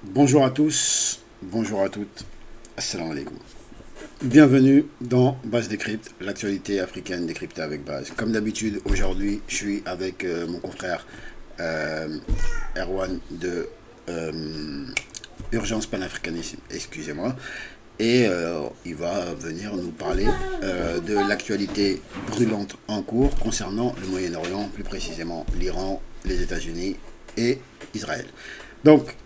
Bonjour à tous, bonjour à toutes, assalamu alaikum. Bienvenue dans Base Décrypte, l'actualité africaine décryptée avec Base. Comme d'habitude, aujourd'hui, je suis avec mon confrère euh, Erwan de Urgence Panafricanisme, excusez-moi. Et il va venir nous parler de l'actualité brûlante en cours concernant le Moyen-Orient, plus précisément l'Iran, les États-Unis et Israël. Donc,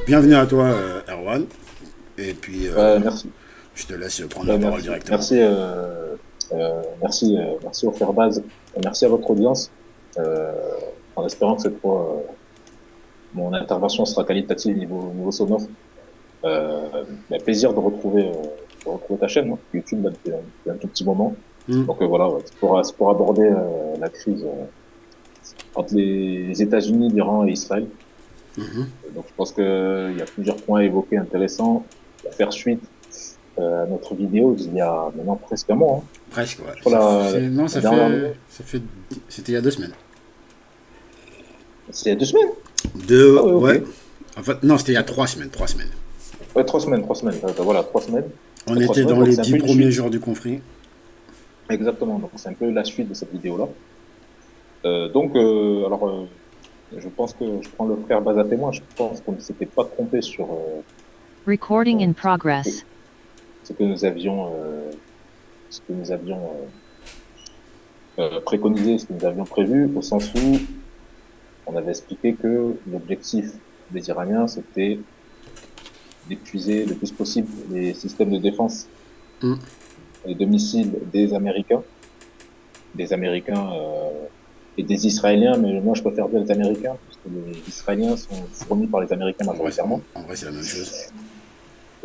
bienvenue à toi, Erwan. Et puis, Merci. je te laisse prendre la parole Merci. directement. Merci au Fairbase. Merci à votre audience. Euh, En espérant que cette fois, mon intervention sera qualitative niveau sonore. Plaisir de retrouver ta chaîne, hein, YouTube, là, depuis un tout petit moment. Hmm. Donc voilà, ouais, c'est pour aborder la crise entre les États-Unis, l'Iran et Israël. Donc je pense qu'il y a plusieurs points à évoquer intéressants. À faire suite à notre vidéo d'il y a maintenant presque un mois, hein. Presque, ouais. Je crois Non, la dernière nouvelle, ça fait. C'était il y a 2 semaines. c'est il y a 2 semaines. Ah Deux, ouais, ok. ouais. En fait, non, c'était il y a 3 semaines. 3 semaines. Ouais, 3 semaines, 3 semaines. Voilà, 3 semaines. On Trois était semaines, dans donc les c'est un dix peu une premiers suite. jours du conflit. Exactement. Donc c'est un peu la suite de cette vidéo-là. Je pense que je prends le frère base à témoin. Je pense qu'on ne s'était pas trompé sur Recording in ce que, progress. ce que nous avions, préconisé, ce que nous avions prévu, au sens où on avait expliqué que l'objectif des Iraniens, c'était d'épuiser le plus possible les systèmes de défense Hmm. et de missiles des Américains et des Israéliens, mais moi je préfère dire les Américains, parce que les Israéliens sont fournis par les Américains En vrai, majoritairement. en vrai, c'est la même chose.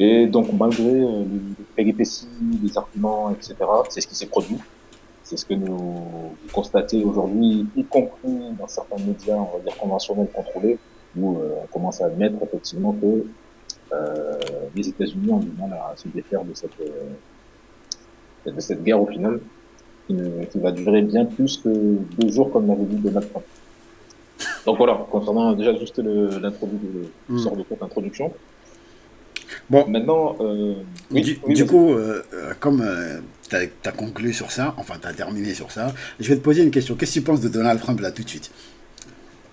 Et donc malgré les péripéties, les arguments, etc., c'est ce qui s'est produit. C'est ce que nous constatons aujourd'hui, y compris dans certains médias, on va dire conventionnels contrôlés, où on commence à admettre effectivement que les États-Unis ont du mal à se défaire de cette guerre au final, qui va durer bien plus que 2 jours, comme l'avait dit Donald Trump. Donc voilà, concernant déjà juste l'introduction, Hmm. sort de courte introduction. Bon, Maintenant, oui, du vas-y. coup, comme tu as conclu sur ça, enfin, tu as terminé sur ça, je vais te poser une question. Qu'est-ce que tu penses de Donald Trump là tout de suite?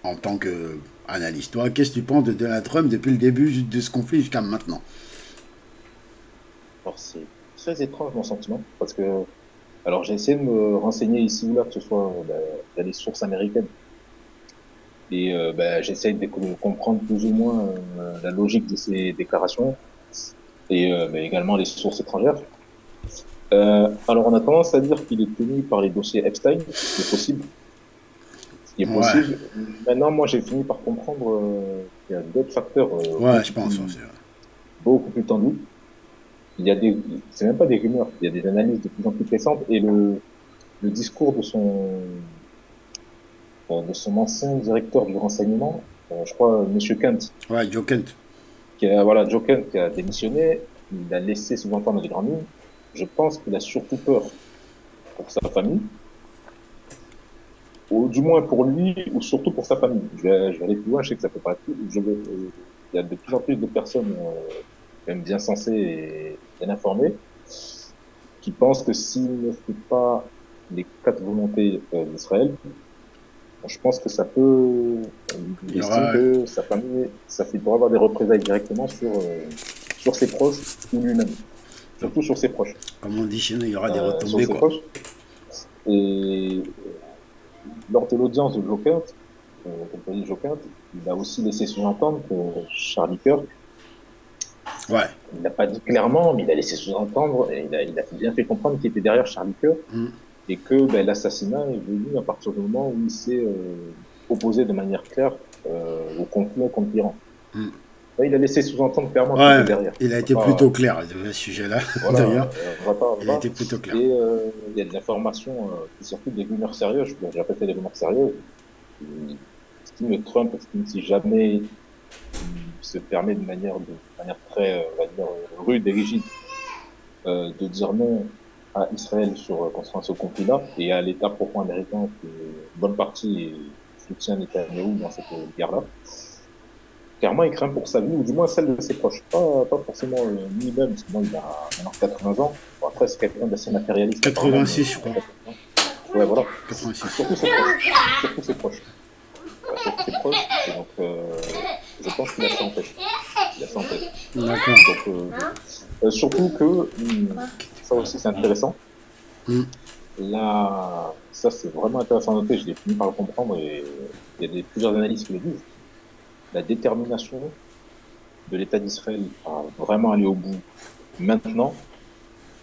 En tant qu'analyste, toi, qu'est-ce que tu penses de Donald Trump depuis le début de ce conflit jusqu'à maintenant? Alors c'est très étrange mon sentiment, parce que alors j'ai essayé de me renseigner ici ou là, que ce soit dans les sources américaines, et j'essaie de comprendre plus ou moins la logique de ces déclarations, et également les sources étrangères. Alors on a tendance à dire qu'il est tenu par les dossiers Epstein, ce qui est possible. Ce qui est Ouais, possible. Maintenant, moi, j'ai fini par comprendre qu'il y a d'autres facteurs ouais, je pense aussi. beaucoup plus tendus. Il y a des, c'est même pas des rumeurs, il y a des analyses de plus en plus pressantes et le discours de son ancien directeur du renseignement, je crois, Monsieur Kent, Ouais, Joe Kent. voilà, Joe Kent, qui a démissionné, il a laissé sous-entendre les grandes lignes. Je pense qu'il a surtout peur pour sa famille, ou du moins pour lui, ou surtout pour sa famille. Je vais aller plus loin, je sais que ça peut paraître, il y a de plus en plus de personnes, quand même bien sensées et bien informées, qui pensent que s'il ne fait pas les 4 volontés d'Israël, je pense que ça peut, il Il y estime aura, que sa famille, il pourra avoir des représailles directement sur ses proches ou lui-même, surtout sur ses proches. comme on dit chez nous, il y aura des Sur retombées, ses quoi. proches. Et lors de l'audience de Joker, comme tu as dit, Joker, il a aussi laissé sous-entendre que Charlie Kirk, Ouais. il n'a pas dit clairement, mais il a laissé sous-entendre, et il a bien fait comprendre qu'il était derrière Charlie Kirk, et que l'assassinat est venu à partir du moment où il s'est opposé de manière claire au conflit contre l'Iran. Ouais, il a laissé sous-entendre clairement qu'il était Ouais, derrière. il a On va été plutôt pas, clair de ce sujet-là, voilà, d'ailleurs. on Il a va pas. été plutôt clair. Et il y a des informations qui circulent, des rumeurs sérieuses, j'ai répété des rumeurs sérieuses. Estime Trump estime si jamais il se permet de manière très, on va dire, rude et rigide, de dire non à Israël concernant ce conflit-là et à l'État profond américain qui, une bonne partie, soutient Netanyahou dans cette guerre-là. Clairement, il craint pour sa vie, ou du moins celle de ses proches. Pas forcément lui-même, parce que bon, il a maintenant 80 ans. Bon, après, c'est quelqu'un d'assez matérialiste, apparemment. 86, je crois. Ouais, voilà. 86. Surtout ses proches. Surtout ses proches. Ouais, surtout ses proches. Et donc, je pense qu'il a ça en tête. Il a ça en tête. D'accord. Donc, surtout que, ça aussi, c'est intéressant. Hmm. Là, ça, c'est vraiment intéressant à noter. Je l'ai fini par le comprendre et il y a plusieurs analyses qui le disent. La détermination de l'État d'Israël à vraiment aller au bout maintenant,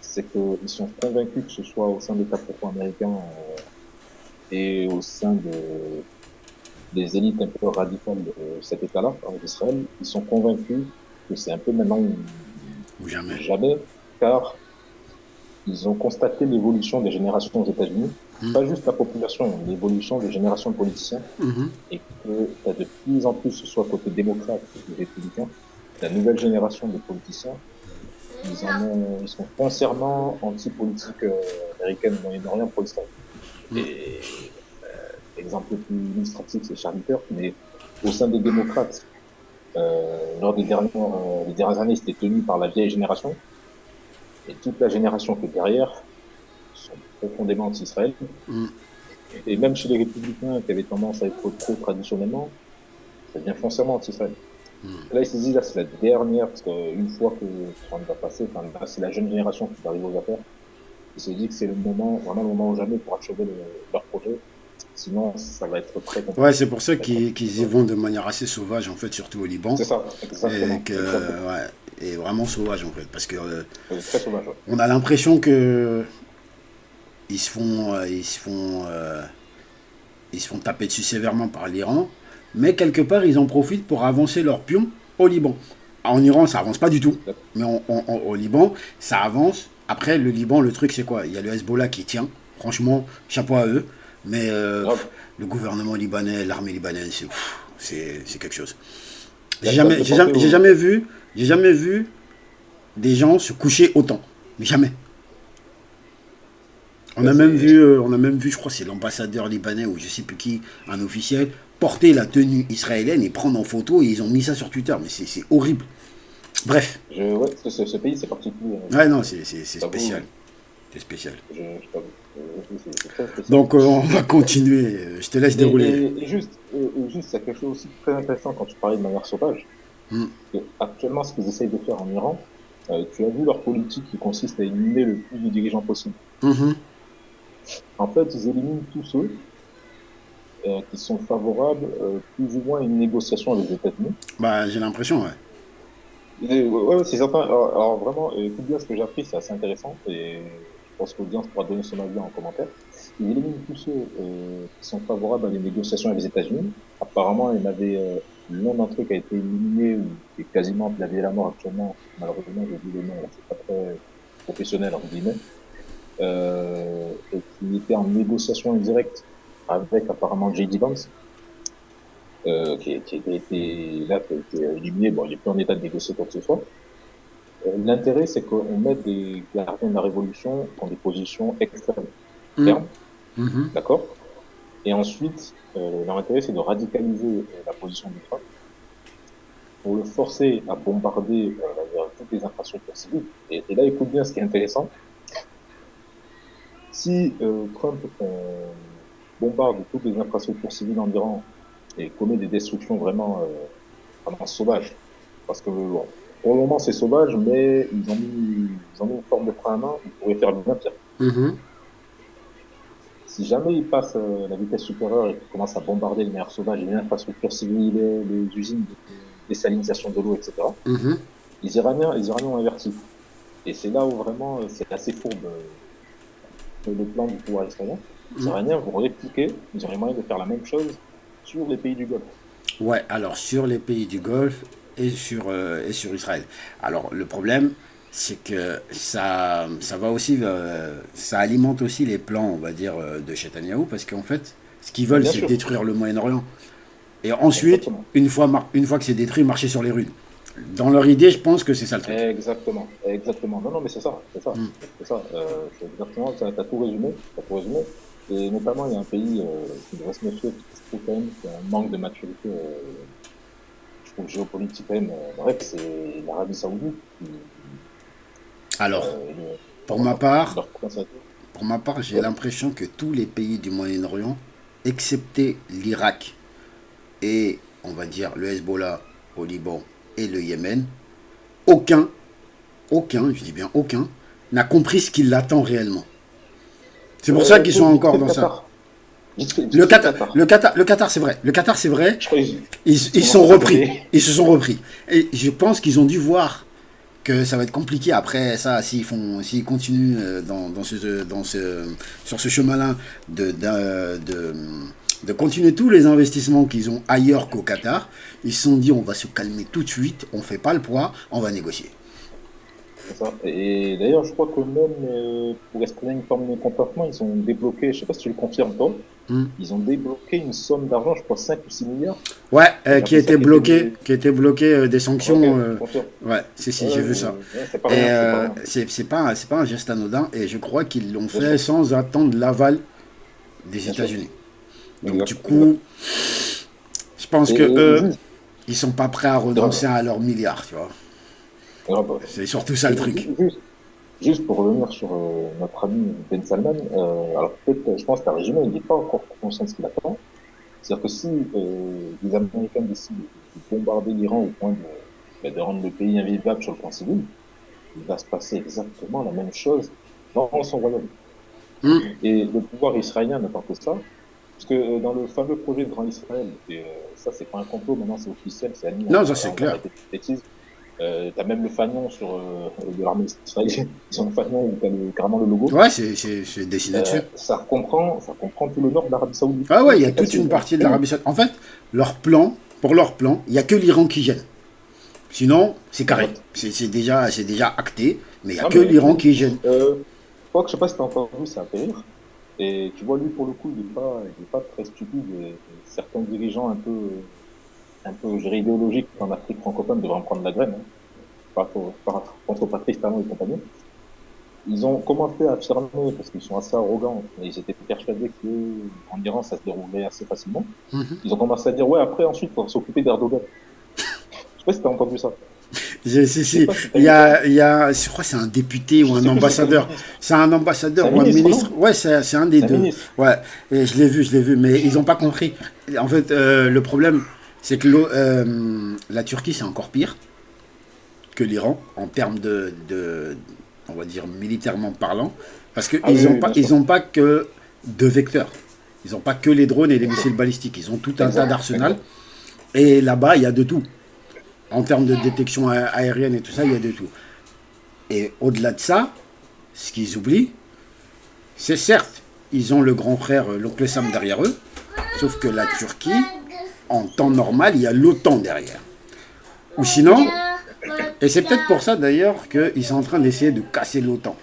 c'est qu'ils sont convaincus, que ce soit au sein de l'État profond américain et au sein des élites un peu radicales de cet État-là, d'Israël, ils sont convaincus que c'est un peu maintenant Ou jamais. jamais, car ils ont constaté l'évolution des générations aux États-Unis, pas juste la population, l'évolution des générations de politiciens, et que de plus en plus, ce soit côté démocrate ou républicain, la nouvelle génération de politiciens, ils sont foncièrement anti-politique américaine au Moyen-Orient pour Israël. Et exemple le plus illustratif, c'est Charlie Kirk, mais au sein des démocrates, lors des dernières années, c'était tenu par la vieille génération, et toute la génération qui est derrière sont profondément anti-Israël. Et même chez les républicains qui avaient tendance à être trop traditionnellement, ça devient foncièrement anti-Israël. Là, ils se disent, là, c'est la dernière, parce qu'une fois que Trump va passer, enfin, là, c'est la jeune génération qui va arriver aux affaires. Ils se disent que c'est le moment, vraiment le moment ou jamais pour achever leur projet. Sinon, ça va être très compliqué. Ouais, c'est pour ça qu'ils y vont de manière assez sauvage, en fait, surtout au Liban. C'est ça, exactement. Ouais, et vraiment sauvage, en fait, parce que très sauvage. Ouais. on a l'impression que ils se font taper dessus sévèrement par l'Iran, mais quelque part, ils en profitent pour avancer leur pion au Liban. En Iran, ça avance pas du tout, mais au Liban, ça avance. Après, le Liban, le truc, c'est quoi? Il y a le Hezbollah qui tient. Franchement, chapeau à eux. Mais le gouvernement libanais, l'armée libanaise, c'est quelque chose. J'ai jamais vu des gens se coucher autant. Mais jamais. On a même vu, je crois, c'est l'ambassadeur libanais ou je sais plus qui, un officiel, porter la tenue israélienne et prendre en photo et ils ont mis ça sur Twitter. Mais c'est horrible. Bref. Ouais, ce pays, c'est particulier. Ouais, non, c'est spécial. C'est spécial. C'est Donc, on va continuer. Je te laisse dérouler. Et juste, c'est quelque chose aussi très intéressant quand tu parlais de manière sauvage. Actuellement, ce qu'ils essayent de faire en Iran, tu as vu leur politique qui consiste à éliminer le plus de dirigeants possible. En fait, ils éliminent tous ceux qui sont favorables plus ou moins à une négociation avec les États-Unis. Bah, j'ai l'impression, ouais. Ouais, c'est certain. Alors vraiment, écoute bien ce que j'ai appris, c'est assez intéressant et je pense que l'audience pourra donner son avis en commentaire. Ils éliminent tous ceux qui sont favorables à des négociations avec les États-Unis. Apparemment, il y en avait l'un d'entre eux qui a été éliminé ou qui est quasiment de la vie à la mort actuellement. Malheureusement, j'ai oublié le nom, c'est pas très professionnel, entre guillemets. Et qui était en négociation indirecte avec apparemment J.D. Vance. Qui a été éliminé. Bon, il n'est plus en état de négocier quoi que ce soit. L'intérêt, c'est qu'on met des gardiens de la révolution dans des positions extrêmes, fermes, d'accord. Et ensuite, leur intérêt, c'est de radicaliser la position du Trump pour le forcer à bombarder toutes les infrastructures civiles. Et là, écoute bien ce qui est intéressant. Si Trump bombarde toutes les infrastructures civiles en Iran et commet des destructions vraiment sauvages. Parce que bon, pour le moment c'est sauvage, mais ils ont mis une forme de frein à main, ils pourraient faire bien pire. Si jamais ils passent la vitesse supérieure et qu'ils commencent à bombarder les nerfs sauvages, les infrastructures civiles, les usines de désalinisation de l'eau, etc., les Iraniens ont inverti. Et c'est là où vraiment c'est assez fourbe le plan du pouvoir israélien. Les Iraniens vont répliquer, ils auraient moyen de faire la même chose sur les pays du Golfe. Ouais, alors sur les pays du Golfe et sur Israël. Alors le problème, c'est que ça va aussi, ça alimente aussi les plans, on va dire, de Netanyahou, parce qu'en fait, ce qu'ils veulent, c'est détruire le Moyen-Orient. Et ensuite, une fois que c'est détruit, marcher sur les ruines. Dans leur idée, je pense que c'est ça le truc. Exactement. Non, mais c'est ça. C'est exactement, t'as tout résumé. Et notamment, il y a un pays qui devrait se méfier, parce que je trouve quand même qu'il y a un manque de maturité trouve géopolitique quand même, bref, c'est l'Arabie Saoudite qui, Alors, le- pour ma part, leur prince a dit, j'ai ouais, l'impression que tous les pays du Moyen-Orient, excepté l'Irak et, on va dire, le Hezbollah au Liban et le Yémen, aucun, je dis bien aucun, n'a compris ce qui l'attend réellement. C'est pour ça qu'ils sont vite encore fait le dans ça. Qatar. Vite fait le Qatar. Le Qatar, c'est vrai. Le Qatar, c'est vrai. Je crois qu'ils Ils commencent à sont repris. s'adorer. Ils se sont repris. Et je pense qu'ils ont dû voir que ça va être compliqué après ça s'ils continuent sur ce chemin-là de continuer tous les investissements qu'ils ont ailleurs qu'au Qatar. Ils se sont dit on va se calmer tout de suite, on fait pas le poids, on va négocier. C'est ça. Et d'ailleurs, je crois que même pour exprimer une forme de comportement, ils ont débloqué, je sais pas si tu le confirmes toi, Hmm. ils ont débloqué une somme d'argent, je crois 5 ou 6 milliards. Ouais, J'ai appris ça qui était bloqué des Ok, sanctions. confirme. Ouais, si, Ouais, j'ai vu ça. ouais, c'est pas Et rien, c'est pas rien. c'est pas un geste anodin. Et je crois qu'ils l'ont Bien fait sûr, sans attendre l'aval des bien sûr. États-Unis. Donc du Exact, exact. coup, je pense que Et eux, juste, ils sont pas prêts à renoncer grave, à leurs milliards, tu vois. grave. C'est surtout ça le Et truc. juste pour revenir sur notre ami Ben Salman, alors peut-être, je pense que t'as résumé, il n'est pas encore conscient de ce qu'il attend. C'est-à-dire que si les Américains décident de bombarder l'Iran au point de rendre le pays invivable sur le plan civil, il va se passer exactement la même chose dans son royaume. Hmm. Et le pouvoir israélien n'attend que ça, parce que dans le fameux projet de Grand Israël, et ça c'est pas un complot, maintenant c'est officiel, c'est admis, Non, ça on c'est va clair. arrêter de bêtises. T'as même le fanion sur de l'armée israélienne, ils ont le fanion où t'as carrément le logo. Ouais, c'est dessiné dessus. Ça comprend tout le nord de l'Arabie Saoudite. Ah Je ouais, il y a sais pas toute si une vous avez partie de compris. l'Arabie Saoudite. En fait, pour leur plan, il y a que l'Iran qui gêne. Sinon, c'est carré. Exact. C'est déjà acté, mais il y a Non, que mais l'Iran qui gêne. je crois que je sais pas si t'as entendu, c'est un péril. Et tu vois, lui, pour le coup, il est pas très stupide. Et certains dirigeants un peu, je dirais, idéologiques en Afrique francophone devraient en prendre la graine, hein, contre Patrice Talon et compagnie. Ils ont commencé à affirmer, parce qu'ils sont assez arrogants, et ils étaient persuadés que en Iran, ça se déroulerait assez facilement. Ils ont commencé à dire, ouais, après, ensuite, on va s'occuper d'Erdogan. Je sais pas si t'as entendu ça. Je sais Si, pas si t'as vu ça. je crois que c'est un député ou Je un sais plus c'est quel ambassadeur. ministre. C'est un C'est un ambassadeur ou un ministre, ministre. non? Ouais, c'est un des C'est un deux. ministre. Ouais, et je l'ai vu, mais ils n'ont pas compris. En fait, le problème, c'est que la Turquie, c'est encore pire que l'Iran en termes on va dire, militairement parlant. Parce Ah oui, qu'ils n'ont oui, pas, bien sûr. ils ont pas que deux vecteurs. Ils n'ont pas que les drones et les Bien sûr. missiles balistiques. Ils ont tout un tas Exact, d'arsenal. exact. Et là-bas, il y a de tout. En termes de détection aérienne et tout ça, il y a de tout. Et au-delà de ça, ce qu'ils oublient, c'est certes, ils ont le grand frère, l'oncle Sam derrière eux, sauf que la Turquie, en temps normal, il y a l'OTAN derrière. Ou Bien sinon, sûr. et c'est peut-être pour ça d'ailleurs qu'ils sont en train d'essayer de casser l'OTAN,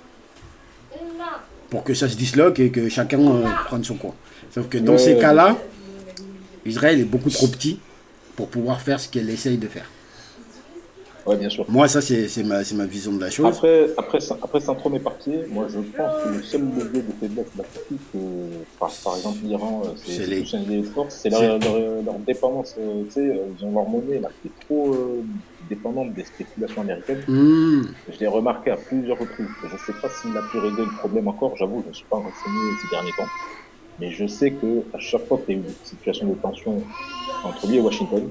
pour que ça se disloque et que chacun prenne son coin. Sauf que dans ces Bien cas-là, sûr. Israël est beaucoup trop petit pour pouvoir faire ce qu'elle essaye de faire. Ouais, bien sûr. Moi, ça, c'est ma vision de la chose. Après sans trop m'éparpiller, moi je pense que le seul levier de faiblesse de l'Afrique, par exemple l'Iran, C'est c'est les. plus un levier de force, c'est c'est- leur dépendance, tu sais, ils ont leur monnaie là, qui est trop dépendante des spéculations américaines. Hmm. Je l'ai remarqué à plusieurs reprises. Je ne sais pas s'il a pu régler le problème encore, j'avoue, je ne suis pas renseigné ces derniers temps. Mais je sais que à chaque fois qu'il y a eu des situations de tension entre lui et Washington,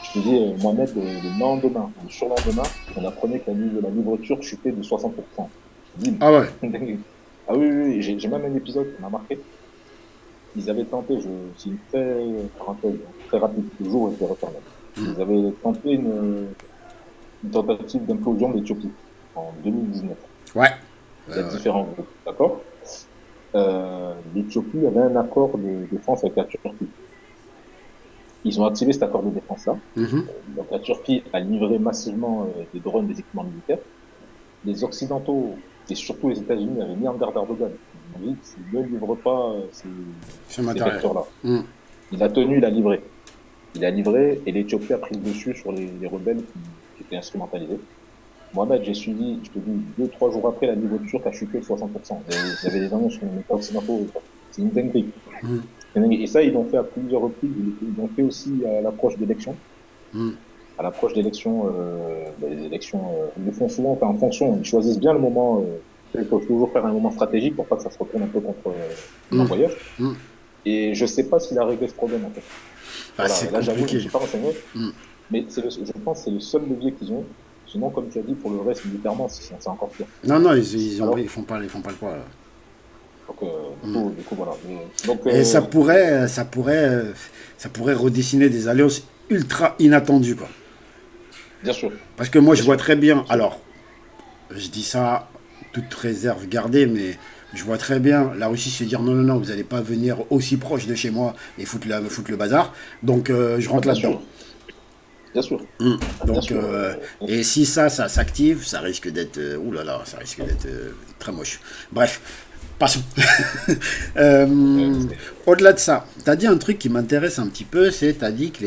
je te dis, Mohamed, le lendemain, le surlendemain, on apprenait que la livrature chutait de 60%. Bim. Ah ouais. Ah oui, oui, oui, j'ai même un épisode qui m'a marqué. Ils avaient tenté, c'est une parenthèse, très rapide, le jour où était refermé. Ils avaient tenté une tentative d'implosion de l'Éthiopie en 2019. Ouais. Il y a différents groupes, d'accord? L'Éthiopie avait un accord de défense avec la Turquie. Ils ont activé cet accord de défense-là. Mhm. Donc la Turquie a livré massivement des drones, des équipements militaires. Les Occidentaux, et surtout les États-Unis, avaient mis en garde Erdogan. Ils ont dit ne livre pas Ce ces matériel. vecteurs-là. Hmm. Il a tenu, il a livré. Il a livré et l'Éthiopie a pris le dessus sur les rebelles qui étaient instrumentalisés. Mohamed, j'ai suivi, je te dis, 2, 3 jours après, la livrature qui a chuté de 60%. Il y avait des annonces sur les médias occidentaux. C'est une dinguerie. Hmm. Et ça, ils l'ont fait à plusieurs reprises. Ils l'ont fait aussi à l'approche d'élections. Hmm. à l'approche d'élections, les élections, ils le font souvent en fonction, ils choisissent bien le moment, il faut toujours faire un moment stratégique pour pas que ça se retourne un peu contre Hum, l'employeur. hum. Et je sais pas s'il a réglé ce problème, en fait. Bah, Voilà, c'est là, j'avoue, je ne compliqué. suis pas renseigné, Hum. mais je pense que c'est le seul levier qu'ils ont. Sinon, comme tu as dit, pour le reste, militairement, c'est encore pire. Non, non, Alors, ils font pas le poids. Là. donc, Hum. du coup, voilà. Donc, Et ça pourrait redessiner des alliances ultra inattendues, quoi. bien sûr, Parce que moi, je bien vois sûr, très bien. bien sûr. Alors, je dis ça toute réserve gardée, mais je vois très bien la Russie se dire non, non, non, vous n'allez pas venir aussi proche de chez moi et foutre le bazar. Donc, je Ah, rentre là-dedans. bien sûr, bien Donc, sûr. et si ça s'active, ça risque d'être, ouh là là, ça risque d'être très moche. Bref, passons. Euh, C'est- Au-delà de ça, tu as dit un truc qui m'intéresse un petit peu, c'est tu as dit que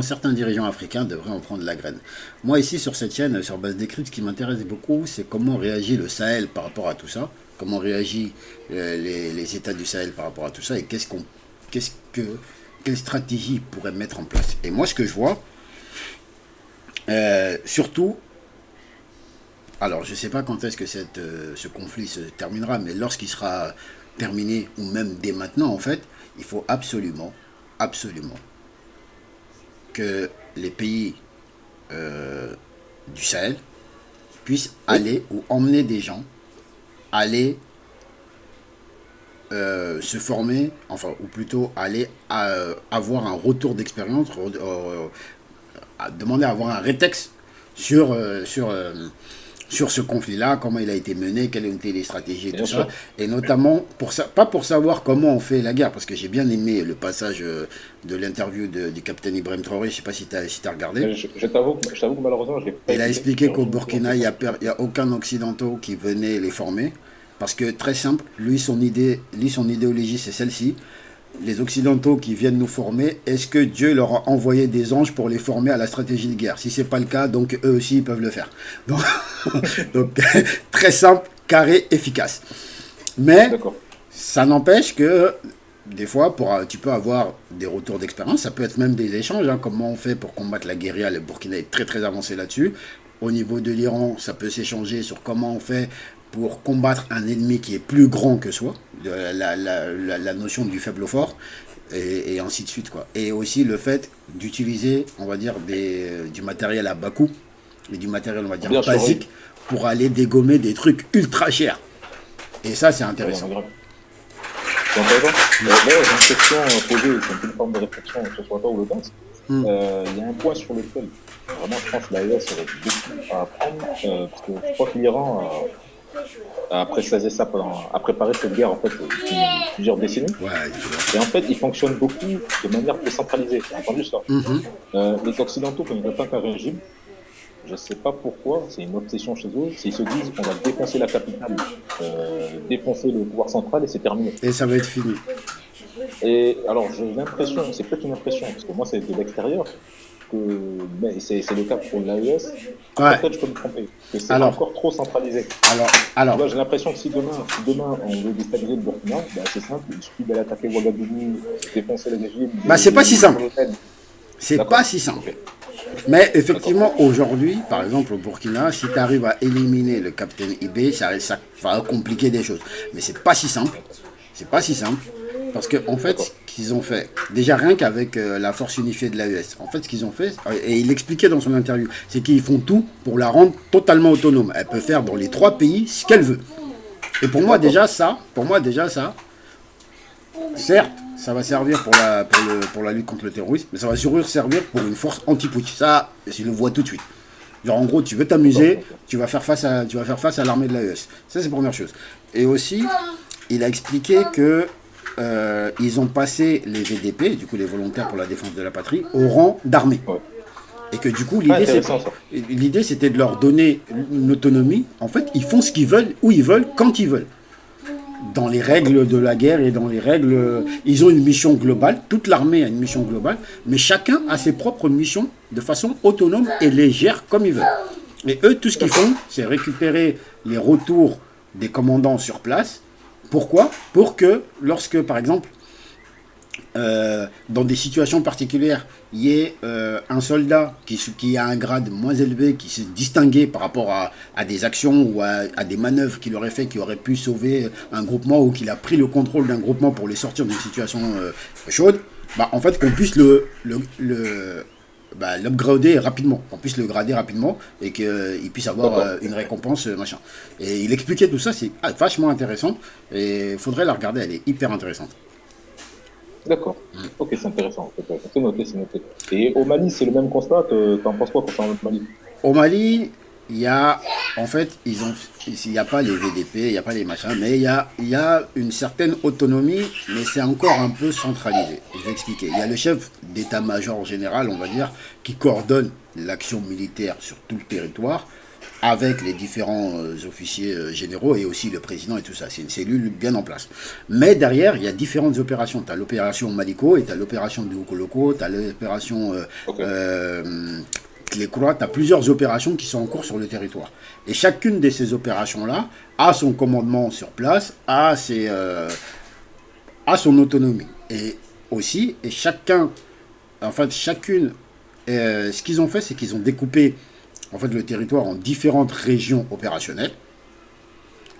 certains dirigeants africains devraient en prendre la graine. Moi ici sur cette chaîne, sur base d'écrits, ce qui m'intéresse beaucoup, c'est comment réagit le Sahel par rapport à tout ça, comment réagit les États du Sahel par rapport à tout ça, et qu'est-ce que, quelle stratégie ils pourraient mettre en place. Et moi ce que je vois, surtout, alors je ne sais pas quand est-ce que ce conflit se terminera, mais lorsqu'il sera terminé, ou même dès maintenant en fait, il faut absolument, absolument que les pays du Sahel puissent Oui, aller ou emmener des gens, aller se former, enfin, ou plutôt aller avoir un retour d'expérience, demander à avoir un rétex sur ce conflit-là, comment il a été mené, quelles ont été les stratégies et tout bien ça. sûr. Et notamment, pas pour savoir comment on fait la guerre, parce que j'ai bien aimé le passage de l'interview du capitaine Ibrahim Traoré, je ne sais pas si tu as regardé. Mais je t'avoue que malheureusement, je l'ai pas Il a écouté. expliqué J'ai qu'au reçu une petite Burkina, message. il y a aucun Occidentaux qui venait les former. Parce que, très simple, son idéologie, c'est celle-ci. Les Occidentaux qui viennent nous former, est-ce que Dieu leur a envoyé des anges pour les former à la stratégie de guerre? Si c'est pas le cas, donc eux aussi ils peuvent le faire. Donc, donc très simple, carré, efficace. Mais D'accord. ça n'empêche que des fois, tu peux avoir des retours d'expérience, ça peut être même des échanges, hein, comment on fait pour combattre la guérilla, le Burkina est très très avancé là-dessus. Au niveau de l'Iran, ça peut s'échanger sur comment on fait pour combattre un ennemi qui est plus grand que soi, la notion du faible au fort, et ainsi de suite, quoi. Et aussi le fait d'utiliser, on va dire, du matériel à bas coût, et du matériel, on va dire, Bien sûr, oui. basique, pour aller dégommer des trucs ultra chers. Et ça, c'est Oui, intéressant. c'est intéressant. D'ailleurs, j'ai une question posée, c'est un peu une forme de réflexion, que ce soit toi ou le temps. Hmm. Il y a un point sur lequel, vraiment, je pense que l'AES aurait beaucoup à apprendre, parce que je crois que l'Iran a a préparé cette guerre, en fait, depuis plusieurs décennies. Ouais, Et en fait, il fonctionne beaucoup de manière décentralisée. J'ai entendu ça. Les Occidentaux, quand ils attaquent un régime, je ne sais pas pourquoi, c'est une obsession chez eux, c'est ils se disent on va défoncer la capitale, défoncer le pouvoir central et c'est terminé. et ça va être fini. Et alors j'ai l'impression, c'est peut-être une impression, parce que moi c'est de l'extérieur, que mais c'est le cas pour l'AES, après Ouais. peut-être je peux me tromper, que c'est Alors, encore trop centralisé. alors, Tu alors, vois, j'ai l'impression que si demain on veut déstabiliser le Burkina, ben, c'est simple, il suffit d'aller attaquer Ouagadougou, défoncer le régime, bah c'est pas si simple. l'hôtel. C'est D'accord. pas si simple. Ok. Mais D'accord. effectivement, aujourd'hui, par exemple au Burkina, si tu arrives à éliminer le capitaine IB, ça va compliquer des choses. Mais c'est pas si simple. C'est pas si simple. Parce que en fait, ce D'accord. qu'ils ont fait, déjà rien qu'avec la force unifiée de l'AES, en fait, ce qu'ils ont fait, et il l'expliquait dans son interview, c'est qu'ils font tout pour la rendre totalement autonome. Elle peut faire dans les 3 pays ce qu'elle veut. Et D'accord. pour moi déjà ça, certes, ça va servir pour la lutte contre le terrorisme, mais ça va surtout servir pour une force anti-putsch. Ça, je le vois tout de suite. Genre, en gros, tu veux D'accord. t'amuser, Ok. tu vas faire face à l'armée de l'AES. Ça, c'est la première chose. Et aussi, il a expliqué que ils ont passé les VDP, du coup les volontaires pour la défense de la patrie, au rang d'armée. Ouais. Et que du coup, Ah, intéressant ça. l'idée, c'était de leur donner une autonomie. En fait, ils font ce qu'ils veulent, où ils veulent, quand ils veulent. Dans les D'accord. règles de la guerre et dans les règles. Ils ont une mission globale, toute l'armée a une mission globale, mais chacun a ses propres missions de façon autonome et les gère comme ils veulent. Et eux, tout ce qu'ils font, c'est récupérer les retours des commandants sur place. Pourquoi? Pour que, lorsque, par exemple, dans des situations particulières, il y ait un soldat qui a un grade moins élevé, qui s'est distingué par rapport à des actions ou à des manœuvres qu'il aurait fait, qui aurait pu sauver un groupement ou qu'il a pris le contrôle d'un groupement pour les sortir d'une situation chaude, bah, en fait qu'on puisse l'upgrader rapidement, qu'on puisse le grader rapidement et qu'il puisse avoir D'accord. une récompense, machin. Et il expliquait tout ça, c'est vachement intéressant et il faudrait la regarder, elle est hyper intéressante. D'accord. Ok, c'est intéressant. C'est intéressant. C'est noté, c'est noté. Et au Mali, c'est le même constat. T'en penses quoi concernant le Mali? Au Mali, il y a, en fait, il n'y a pas les VDP, il n'y a pas les machins, mais il y a une certaine autonomie, mais c'est encore un peu centralisé. Je vais expliquer. Il y a le chef d'état-major général, on va dire, qui coordonne l'action militaire sur tout le territoire, avec les différents officiers généraux et aussi le président et tout ça. C'est une cellule bien en place. Mais derrière, il y a différentes opérations. Tu as l'opération Maliko et tu as l'opération de Okoloko, tu as l'opération Ok. Clé-Croix, tu as plusieurs opérations qui sont en cours sur le territoire. Et chacune de ces opérations-là a son commandement sur place, a son autonomie. Et aussi, et chacun, en fait, chacune, ce qu'ils ont fait, c'est qu'ils ont découpé en fait, le territoire en différentes régions opérationnelles.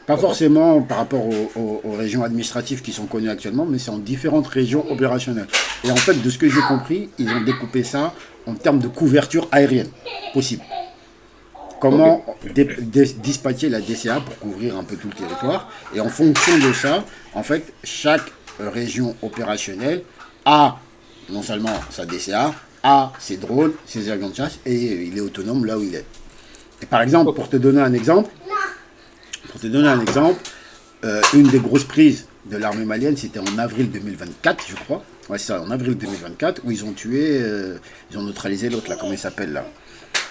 Pas D'accord. forcément par rapport aux régions administratives qui sont connues actuellement, mais c'est en différentes régions opérationnelles. Et en fait, de ce que j'ai compris, ils ont découpé ça en termes de couverture aérienne possible. Ok. Comment dispatcher la DCA pour couvrir un peu tout le territoire. Et en fonction de ça, en fait, chaque région opérationnelle a non seulement sa DCA, a ses drones, ses avions de chasse, et il est autonome là où il est. Et par exemple, Ok. pour te donner un exemple, une des grosses prises de l'armée malienne, c'était en avril 2024, je crois. Ouais, c'est ça, en avril 2024, où ils ont tué, ils ont neutralisé l'autre, là, comment il s'appelle, là,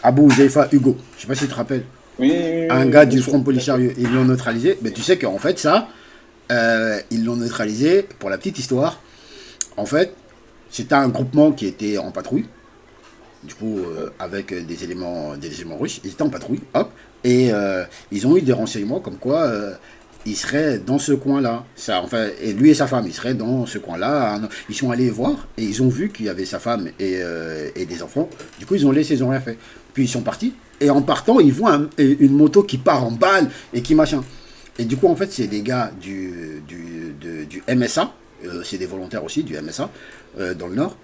Abou Zeifa Hugo. Je sais pas si tu te rappelles. Oui, oui, Un oui, gars oui, bien du sûr, Front bien sûr. Policier, ils l'ont neutralisé. Mais tu sais qu'en fait, ça, ils l'ont neutralisé, pour la petite histoire, en fait, c'était un groupement qui était en patrouille, du coup, Ouais. avec des éléments russes. Ils étaient en patrouille, hop, et ils ont eu des renseignements comme quoi il serait dans ce coin-là. Ça, enfin, et lui et sa femme, ils seraient dans ce coin-là. Ils sont allés voir et ils ont vu qu'il y avait sa femme et des enfants. Du coup, ils ont laissé, ils ont rien fait. Puis ils sont partis. Et en partant, ils voient une moto qui part en balle et qui machin. Et du coup, en fait, c'est des gars du MSA. C'est des volontaires aussi du MSA dans le Nord.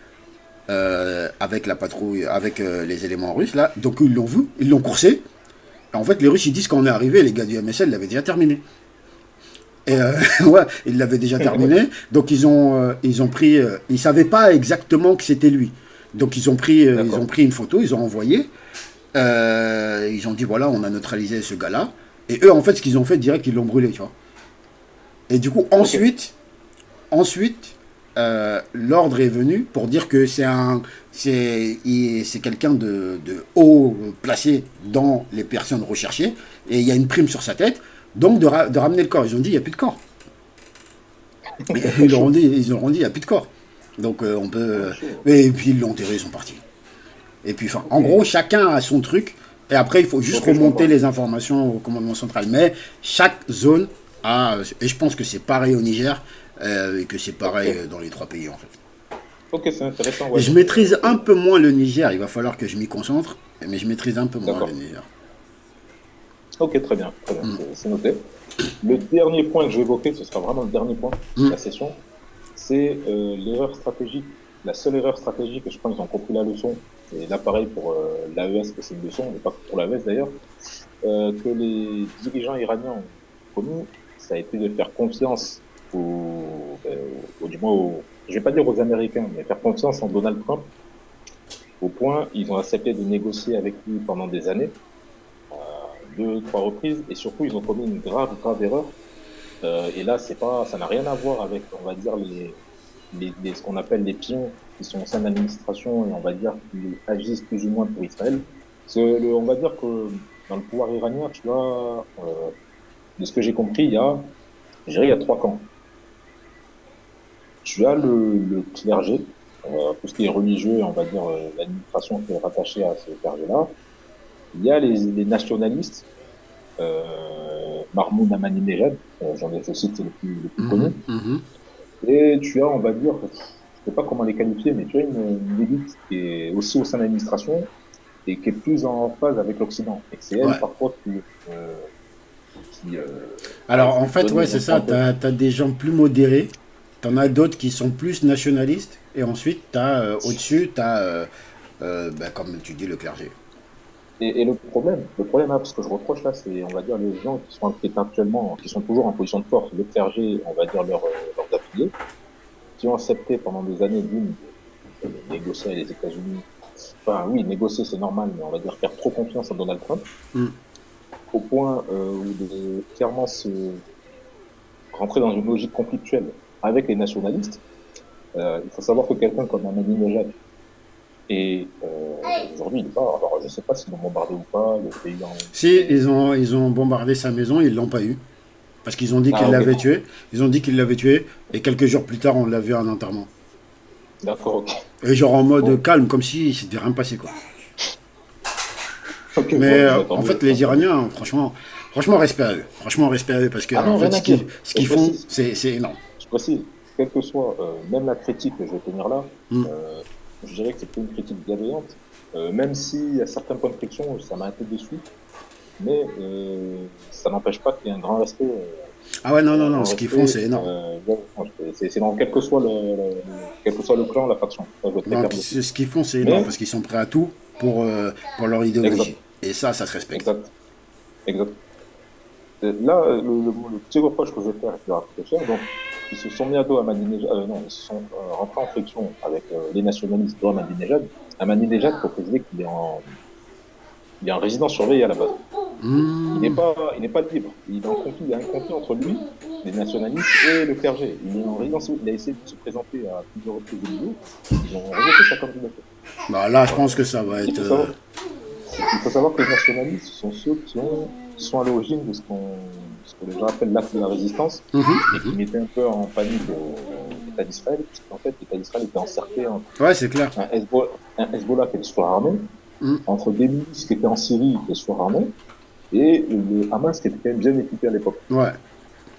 Avec la patrouille, avec les éléments russes là. Donc ils l'ont vu, ils l'ont coursé. En fait, les Russes ils disent quand on est arrivé, les gars du MSL l'avaient déjà terminé. Et ouais, ils l'avaient déjà terminé. Donc ils ont pris, ils savaient pas exactement que c'était lui. Donc ils ont D'accord. pris une photo, ils ont envoyé. Ils ont dit voilà, on a neutralisé ce gars-là. Et eux, en fait, ce qu'ils ont fait direct, ils l'ont brûlé, tu vois. Et du coup, Ok. ensuite, l'ordre est venu pour dire que c'est quelqu'un de haut placé dans les personnes recherchées et il y a une prime sur sa tête, donc de ramener le corps. Ils ont dit il n'y a plus de corps. Chaud. Ils leur ont dit il n'y a plus de corps. Donc on Ah, peut. chaud. Et puis ils l'ont enterré, ils sont partis. Et puis enfin, en Ok. gros, chacun a son truc. Et après, il faut juste Ok, je remonter comprends. les informations au commandement central. Mais chaque zone a. Et je pense que c'est pareil au Niger et que c'est Ok. pareil dans les trois pays en fait. Ok, c'est intéressant. Et Ouais, je donc, maîtrise ok. un peu moins le Niger. Il va falloir que je m'y concentre. Mais je maîtrise un peu moins le D'accord. Niger. Ok, très bien. Très bien. C'est noté. Le dernier point que je vais évoquer, ce sera vraiment le dernier point de Hum, la session, c'est l'erreur stratégique. La seule erreur stratégique, et je pense qu'ils ont compris la leçon, et là pareil pour l'AES, que c'est une leçon, mais pas que pour l'AES d'ailleurs, que les dirigeants iraniens ont commis, ça a été de faire confiance du moins je vais pas dire aux Américains, mais faire confiance en Donald Trump, au point, ils ont accepté de négocier avec lui pendant des années, deux, trois reprises, et surtout, ils ont commis une grave, grave erreur. Et là, c'est pas, ça n'a rien à voir avec, on va dire, ce qu'on appelle les pions qui sont au sein de l'administration et on va dire qui agissent plus ou moins pour Israël. On va dire que dans le pouvoir iranien, tu vois, de ce que j'ai compris, je dirais, il y a trois camps. Tu as le clergé, tout ce qui est religieux, et on va dire l'administration qui est rattachée à ce clergé-là. Il y a les nationalistes, Mahmoud Ahmadinejad, je cite, c'est le plus connu. mhm, mhm. Et tu as, on va dire, sais pas comment les qualifier, mais tu vois, une élite qui est aussi au sein de l'administration et qui est plus en phase avec l'Occident. Et c'est elle, Ouais. parfois, qui Alors, arrive en à fait, donner ouais, un c'est ça. point Tu de... as des gens plus modérés. T'en as d'autres qui sont plus nationalistes. Et ensuite, au-dessus, comme tu dis, le clergé. Et le problème, hein, parce que je reproche là, c'est, on va dire, les gens qui sont actuellement, qui sont toujours en position de force, le clergé, on va dire, leurs affiliés, qui ont accepté pendant des années de négocier avec les États-Unis. Enfin, oui, négocier, c'est normal, mais on va dire faire trop confiance à Donald Trump, Hmm. au point où de clairement se rentrer dans une logique conflictuelle avec les nationalistes. Il faut savoir que quelqu'un comme Ahmadinejad, et aujourd'hui, il est pas, alors je sais pas s'ils l'ont bombardé ou pas, le pays en... Si, ils ont bombardé sa maison, ils l'ont pas eu. Parce qu'ils ont dit Ah, qu'ils ok, l'avaient tué. Ils ont dit qu'ils l'avaient tué. Et quelques jours plus tard, on l'a vu à un enterrement. d'accord, ok. Et genre en mode Bon, calme, comme si c'était rien passé, quoi. ok, Mais bon, bah, en fait, tant les mieux. Iraniens, franchement, respect à eux. Franchement, respect à eux. Parce que, Ah en non, fait, rien à dire. ce Et qu'ils font, c'est énorme. je précise, quelle que soit, même la critique que je vais tenir là, Hmm. euh, je dirais que c'est pas une critique bienveillante, même s'il y a certains points de friction, ça m'a un peu déçu, mais ça n'empêche pas qu'il y ait un grand respect. Ah ouais, non, non, Un non, grand ce qu'ils font, respect, c'est énorme. ouais, c'est dans quel que soit quel que soit le clan, la faction. Ça, je veux être très Donc, clair dessus. ce qu'ils font, c'est énorme. Mais, Parce qu'ils sont prêts à tout pour leur idéologie. exact, Et ça se respecte. exact, exact. Là, le petit reproche que je vais faire, je vais réfléchir, donc, ils se sont mis à dos Ahmadinejad, non, ils se sont rentrés en friction avec les nationalistes de Ahmadinejad. Ahmadinejad, faut préciser il est en résidence surveillée à la base. Hmm. Il n'est pas libre. Il est en conflit, il y a un conflit entre lui, les nationalistes et le clergé. Il est en résidence, il a essayé de se présenter à plusieurs reprises de nouveau. Ils ont rejeté sa candidature. Bah là, je Voilà. pense que ça va Il être. faut savoir, il faut savoir que les nationalistes sont ceux qui sont à l'origine de ce que les gens appellent l'acte de la résistance et qui mettaient un peu en panique l'État d'Israël, puisqu'en fait, l'État d'Israël était encerclé entre Ouais, c'est clair. un Hezbollah qui était sur armé, Hmm. entre des milices qui étaient en Syrie qui étaient sur armé, et le Hamas qui était quand même bien équipé à l'époque. Ouais.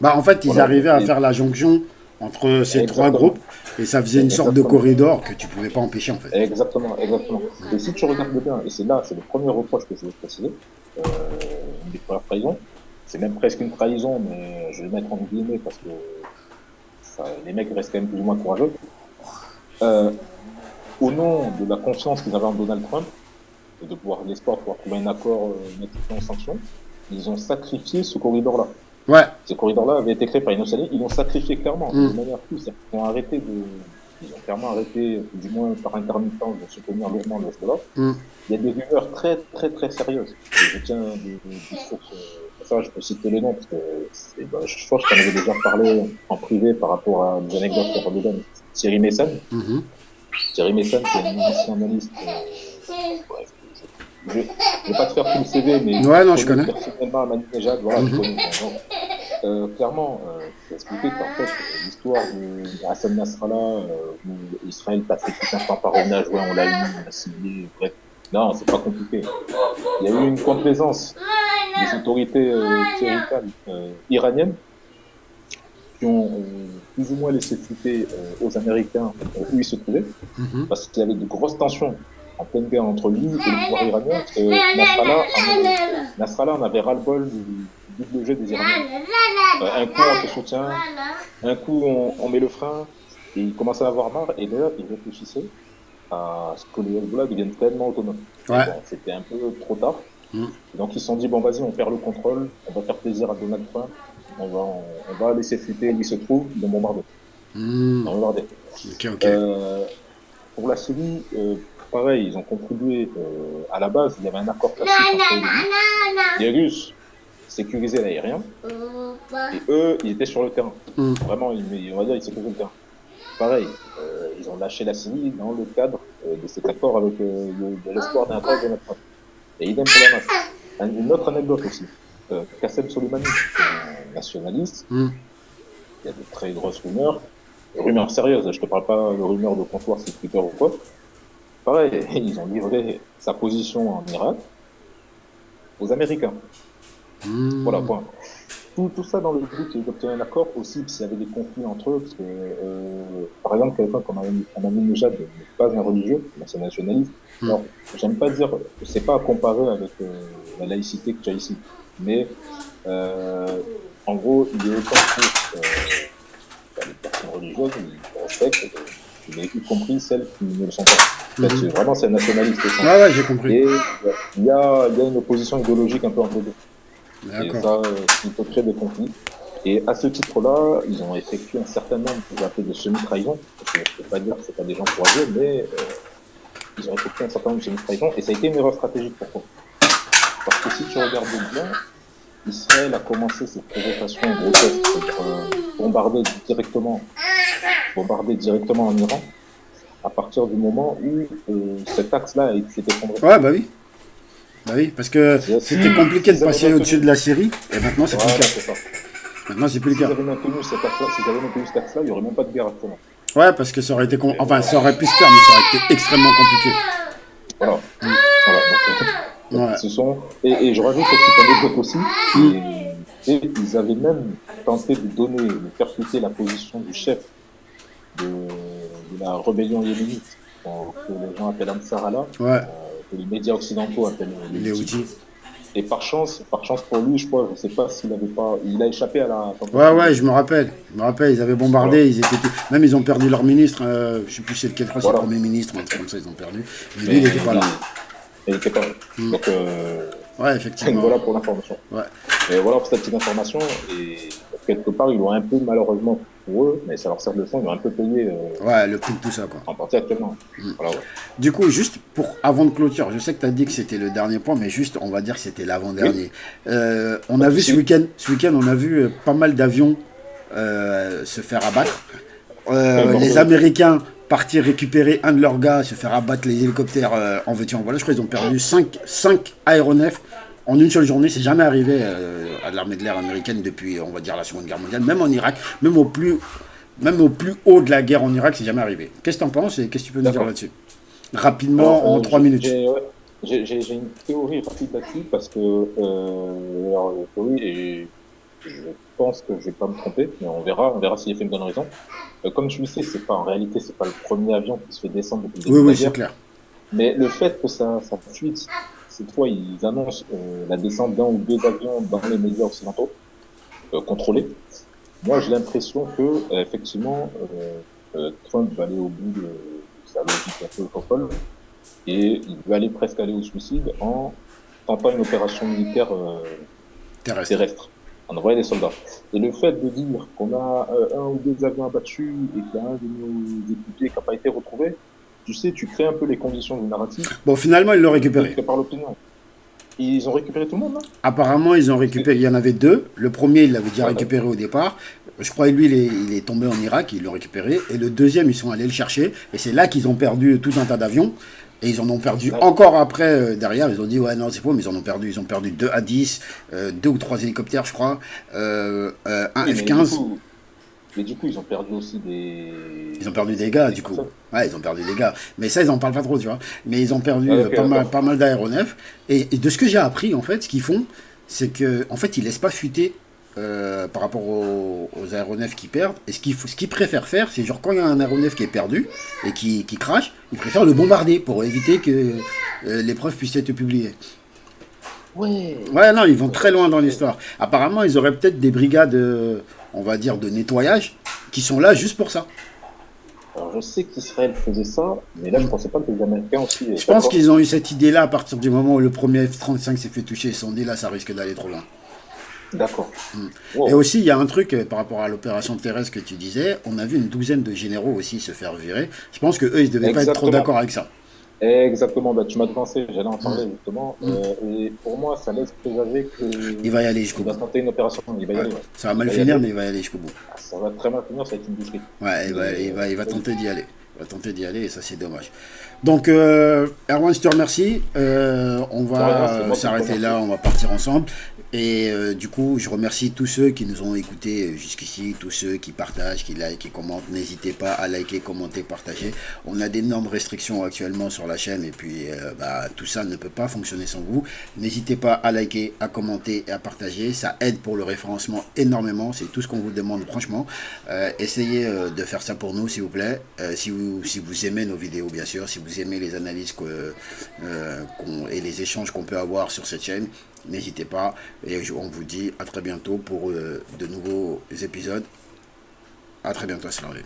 Bah, en fait, ils Voilà, arrivaient à et faire la jonction entre ces trois groupes. exactement, Et ça faisait une sorte de exactement, corridor que tu pouvais pas empêcher, en fait. exactement, exactement. Et si tu regardes bien, et c'est là, c'est le premier reproche que je veux préciser, une des premières trahisons, c'est même presque une trahison, mais je vais le mettre en guillemets parce que les mecs restent quand même plus ou moins courageux. Euh, Au nom de la confiance qu'ils avaient en Donald Trump, et de pouvoir l'espoir de pouvoir trouver un accord, mettre fin aux sanctions, ils ont sacrifié ce corridor-là. Ouais. Ce corridor-là avait été créé par les Nationalistes, ils l'ont sacrifié clairement, et de Hmm. manière plus, ils ont clairement arrêté, du moins par intermittence, de soutenir lourdement le Hezbollah. Hmm. Il y a des rumeurs très, très, très sérieuses. Et je tiens des sources, ça, je peux citer les noms, parce que je pense que j'en avais déjà parlé en privé par rapport à des anecdotes qu'on redonne. Thierry Messan. Mhm. Thierry Messan, c'est un ancien analyste, bref, je vais pas te faire tout le CV, mais Ouais, il non, je connaît connais. personnellement Ahmadinejad, voilà, il Mhm. connaît. Donc, clairement, c'est expliqué qu'en fait, l'histoire de Hassan Nasrallah, où Israël patrick tout un temps parvenu à jouer, on l'a eu, on l'a ciblé, bref. Non, c'est pas compliqué. Il y a eu une complaisance des autorités cléricales iraniennes qui ont plus ou moins laissé fuiter aux Américains où ils se trouvaient, Mhm. parce qu'il y avait de grosses tensions en pleine guerre entre lui et le pouvoir iranien, parce que Nasrallah en avait ras-le-bol du double jeu des Iraniens. Un coup on te soutient, un coup on met le frein, et il commençait à avoir marre, et là il réfléchissait à ce que les Hezbollah deviennent pleinement autonomes. Mais Ouais. bon, c'était un peu trop tard. Hmm. Donc ils se sont dit, bon vas-y, on perd le contrôle, on va faire plaisir à Donald Trump, on va laisser fuiter où il se trouve, ils l'ont bombardé. Ils Hmm. l'ont bombardé. Ok, ok. Euh, pour la Syrie, pareil, ils ont contribué à la base, il y avait un accord tacite entre les Russes sécurisaient l'aérien, et eux, ils étaient sur le terrain. Hmm. Vraiment, on va dire, ils sécurisaient le terrain. Pareil, ils ont lâché la Syrie dans le cadre de cet accord avec de l'espoir d'un accord de notre part. Et idem pour la masse. Une autre anecdote aussi. Qassem Soleimani, un nationaliste, Hmm. il y a de très grosses rumeurs sérieuses, je te parle pas de rumeurs de comptoir sur Twitter ou quoi. Pareil, ils ont livré sa position en Irak aux Américains. Voilà, Hmm. point. tout ça dans le but d'obtenir un accord aussi, s'il y avait des conflits entre eux, parce que, par exemple, quelqu'un comme Ahmadinejad n'est pas un religieux, mais c'est un nationaliste. Hmm. Alors, j'aime pas dire, c'est pas à comparer avec la laïcité que tu as ici, mais en gros, il est autant pour les personnes religieuses, ils respectent, mais y compris celles qui ne le sont pas. En fait, vraiment, c'est un nationaliste au centre. Ouais, j'ai compris. Et il y a une opposition idéologique un peu entre les deux. Et D'accord. ça, il peut créer des conflits. Et à ce titre-là, ils ont effectué un certain nombre de semi-trahisons. Je ne peux pas dire que c'est pas des gens courageux, mais ils ont effectué un certain nombre de semi-trahisons. Et ça a été une erreur stratégique pour eux. Parce que si tu regardes bien, Israël a commencé ses provocations grotesques, c'est-à-dire bombarder directement en Iran, à partir du moment où cet axe-là s'est effondré. Ouais, bah oui. Bah oui, parce que c'était compliqué de S'ils avaient passer maintenu- au-dessus de la Syrie, et maintenant c'est plus le Voilà, cas. c'est ça. Maintenant c'est plus le S'ils cas. avaient maintenu cet axe-là, il n'y aurait même pas de guerre actuellement. Ouais, parce que ça aurait été. Enfin, ça aurait pu se faire, mais ça aurait été extrêmement compliqué. Voilà. Voilà. Donc, Ouais. ce sont... et je rajoute cette petite anecdote aussi. Et ils avaient même tenté de percuter la position du chef de la rébellion yéménite, que les gens appellent Ansar Allah, Ouais. que les médias occidentaux appellent Les outils. Et par chance pour lui, je crois, je sais pas s'il avait pas, il a échappé à la Ouais, tentative. ouais, je me rappelle. Je me rappelle, ils avaient bombardé, Voilà. ils étaient même ils ont perdu leur ministre, je sais plus c'est lequel, je crois que c'est le Voilà. premier ministre, un truc comme ça, ils ont perdu. Mais lui, Mais il était pas là. il était pas là. Donc, Ouais, effectivement. voilà pour l'information. Ouais. Et voilà pour cette petite information. Et quelque part, ils l'ont un peu, malheureusement pour eux, mais ça leur sert de leçon, ils l'ont un peu payé Ouais, le prix de tout ça, quoi. en partie actuellement. Voilà, ouais. Du coup, juste pour avant de clôture, je sais que tu as dit que c'était le dernier point, mais juste, on va dire que c'était l'avant-dernier. On a vu ce week-end, on a vu pas mal d'avions se faire abattre. Les Américains partir récupérer un de leurs gars, se faire abattre les hélicoptères en veux-tu en voilà. Je crois qu'ils ont perdu 5 aéronefs en une seule journée. C'est jamais arrivé à l'armée de l'air américaine depuis, on va dire, la Seconde Guerre mondiale. Même en Irak, même au plus haut de la guerre en Irak, c'est jamais arrivé. Qu'est-ce que tu en penses et qu'est-ce que tu peux nous dire là-dessus? Rapidement, Alors, en 3 minutes. J'ai une théorie rapide là-dessus parce que alors, la théorie, et je pense que je vais pas me tromper, mais on verra si les faits me donnent raison. Comme tu le sais, en réalité, c'est pas le premier avion qui se fait descendre depuis le début Oui, de la oui, c'est guerre. clair. Mais le fait que ça fuite, cette fois, ils annoncent la descente d'un ou deux avions dans les médias occidentaux contrôlés. Moi, j'ai l'impression que effectivement, Trump va aller au bout de sa logique un peu folle et il va aller presque aller au suicide en tentant une opération militaire terrestre, en envoyant des soldats. Et le fait de dire qu'on a un ou deux avions abattus et qu'il y a un de nos députés qui n'a pas été retrouvé, tu sais, tu crées un peu les conditions du narratif. Bon, finalement, ils l'ont récupéré. Par l'opinion. Ils ont récupéré tout le monde, là. Apparemment, ils ont récupéré. Il y en avait deux. Le premier, il l'avait déjà récupéré au départ. Je crois que lui, il est tombé en Irak, ils l'ont récupéré. Et le deuxième, ils sont allés le chercher. Et c'est là qu'ils ont perdu tout un tas d'avions. Et ils en ont perdu encore après, derrière. Ils ont dit, ouais, non, c'est faux, mais ils en ont perdu. Ils ont perdu 2 A-10, 2 ou 3 hélicoptères, je crois, un F-15. Mais du coup, ils ont perdu aussi des... Ils ont perdu des gars, du coup. Ouais, ils ont perdu des gars. Mais ça, ils en parlent pas trop, tu vois. Mais ils ont perdu pas mal d'aéronefs. Et de ce que j'ai appris, en fait, ce qu'ils font, c'est que, en fait, ils laissent pas fuiter par rapport aux aéronefs qui perdent. Et ce qu'ils préfèrent faire, c'est genre quand il y a un aéronef qui est perdu et qui crache, ils préfèrent le bombarder pour éviter que les preuves puissent être publiées. Ouais, non, ils vont très loin dans l'histoire. Apparemment, ils auraient peut-être des brigades, on va dire, de nettoyage qui sont là juste pour ça. Alors, je sais qu'Israël faisait ça, mais là, je pensais pas que les Américains aussi... Je pense qu'ils ont eu cette idée-là à partir du moment où le premier F-35 s'est fait toucher. Ils se sont dit, là, ça risque d'aller trop loin. D'accord. Wow. Et aussi, il y a un truc par rapport à l'opération terrestre que tu disais. On a vu une douzaine de généraux aussi se faire virer. Je pense qu'eux, ils ne devaient pas être trop d'accord avec ça. Exactement, tu m'as devancé, j'allais en parler justement. Et pour moi, ça laisse présager qu'il va y aller jusqu'au bout. Il va tenter une opération, il va y aller. Ouais. Ça va mal finir, mais il va y aller jusqu'au bout. Ça va très mal finir, ça va être une boucherie. Ouais, il va tenter d'y aller. On va tenter d'y aller et ça c'est dommage. Donc Erwan, je te remercie. On De rien, c'est va moi qui te s'arrêter remercie. là, on va partir ensemble. Et du coup, je remercie tous ceux qui nous ont écoutés jusqu'ici, tous ceux qui partagent, qui likent, qui commentent. N'hésitez pas à liker, commenter, partager. On a d'énormes restrictions actuellement sur la chaîne et puis tout ça ne peut pas fonctionner sans vous. N'hésitez pas à liker, à commenter et à partager. Ça aide pour le référencement énormément. C'est tout ce qu'on vous demande franchement. Essayez de faire ça pour nous s'il vous plaît. Si vous aimez nos vidéos bien sûr, si vous aimez les analyses et les échanges qu'on peut avoir sur cette chaîne, n'hésitez pas. Et on vous dit à très bientôt pour de nouveaux épisodes. À très bientôt, salut.